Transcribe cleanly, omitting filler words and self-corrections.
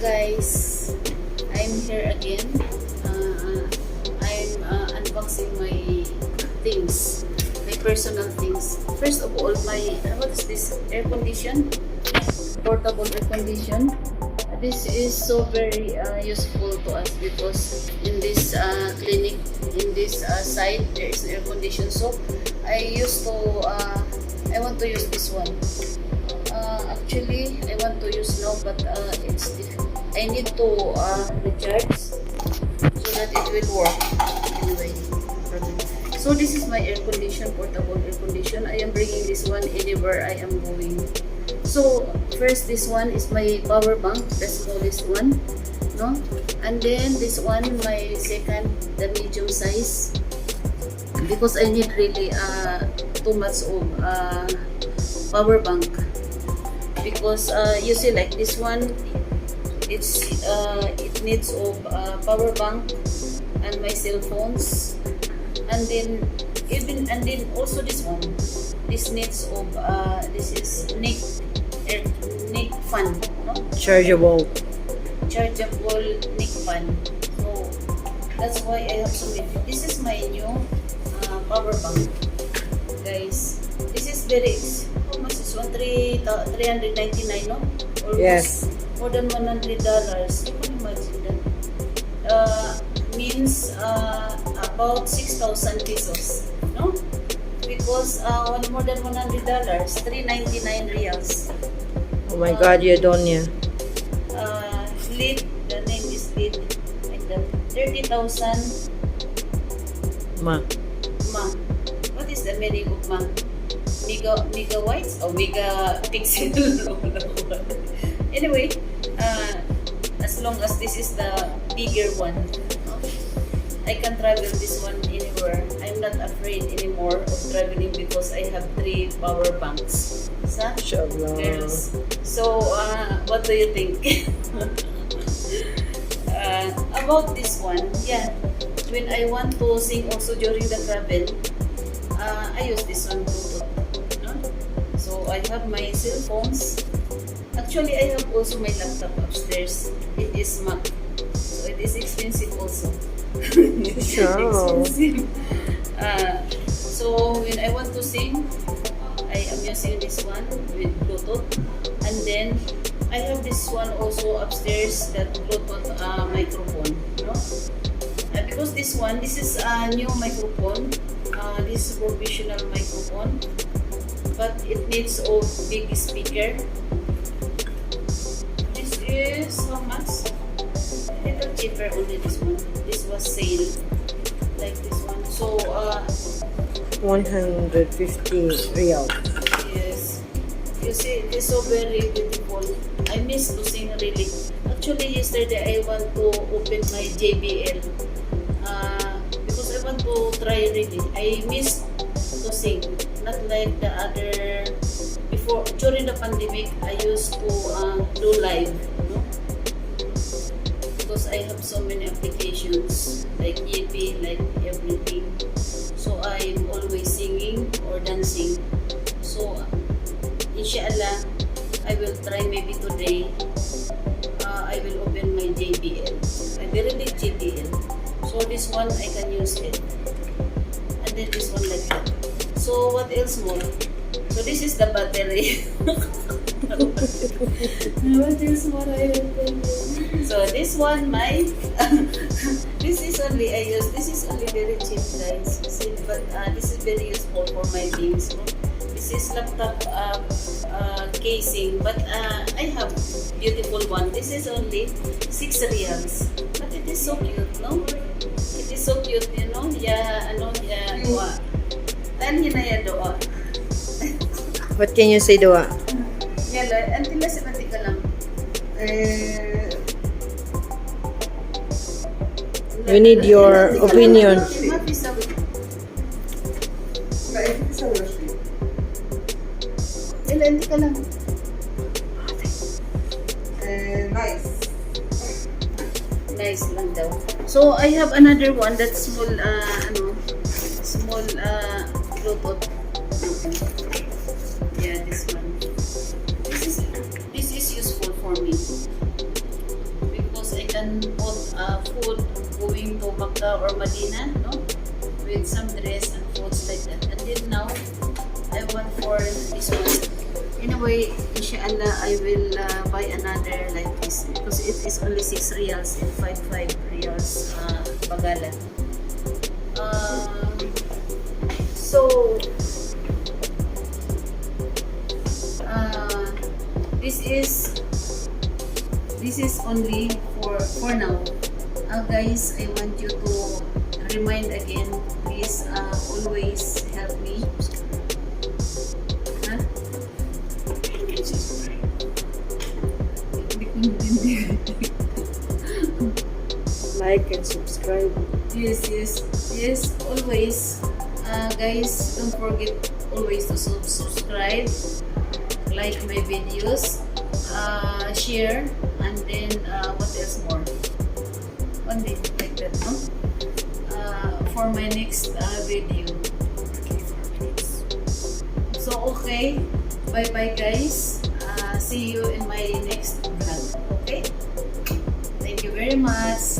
Guys, I'm here again. I'm unboxing my things, my personal things. First of all, my what is this? Air condition, portable air condition. This is so very useful to us because in this clinic, in this side, there is air condition. So I want to use this one. Actually, I want to use now, but I need to recharge so that it will work. Anyway, so this is my air condition, portable air condition. I am bringing this one anywhere I am going. So first, this one is my power bank, the smallest one, no? And then this one, my second, the medium size, because I need really too much of power bank. Because you see, like this one, it needs of power bank and my cell phones, and then also this one, this needs of this is neck fan, no? Chargeable neck fan. So that's why I have so many. This is my new power bank, guys. This is very how much is one? $399, no? Almost Yes. more than $100. You can imagine that. Means about 6,000 pesos, no? Because more than $100, 399 reals. Oh my God, Yadonia. Lid, the name is lid, like that. 30,000 Ma. What is the meaning of ma? Megawatts or megapixel? Anyway, as long as this is the bigger one, I can travel this one anywhere. I'm not afraid anymore of traveling because I have 3 power banks. Girls. So, what do you think? About this one, yeah. When I want to sing also during the travel, I use this one Bluetooth. So I have my cell phones. Actually, I have also my laptop upstairs. It is Mac. So it is expensive also. Expensive. So when I want to sing, I am using this one with Bluetooth. And then I have this one also upstairs, that Bluetooth microphone. No? Because this is a new microphone. This is professional microphone, but it needs a big speaker. This is how much? A little cheaper only this one. This was sale, like this one. So 150 real. yes, you see, it is so very beautiful. I miss to sing really. Actually, yesterday I want to open my JBL. Because I want to try really. I miss to sing, not like the other before. During the pandemic, I used to do live, no? Because I have so many applications like EP, like everything. So I'm always singing or dancing. So inshallah, I will try maybe today. I will open my JBL. I very big JBL. So this one I can use it, and then this one like that. So what else more? So this is the battery. What else more I will tell you? So this one this is only I use. This is only very cheap, guys. See, but this is very useful for my things. This is laptop casing, but I have beautiful one. This is only 6 reals, but it is so cute, no? It is so cute, you know? Doa. Tan ya doa. What can you say, Dua? Yala, antila sa ka lang. We need your opinion. Hindi ka lang. Nice lang daw. So I have another one that's small Bluetooth. Yeah, this one. This is useful for me. can put food going to Makkah or Medina, no? With some dress and foods like that. And then now, I want for this one. Anyway, inshallah, I will buy another like this because it is only 6 reals and 5 reals bagalan. So, this is only for now. Guys, I want you to remind again, please always help me. Huh? Like and subscribe. Yes, always. Guys, don't forget always to subscribe, like my videos, share, and then what else more? One day like that, no? For my next video. So okay, bye bye guys. See you in my next vlog. Okay? Thank you very much.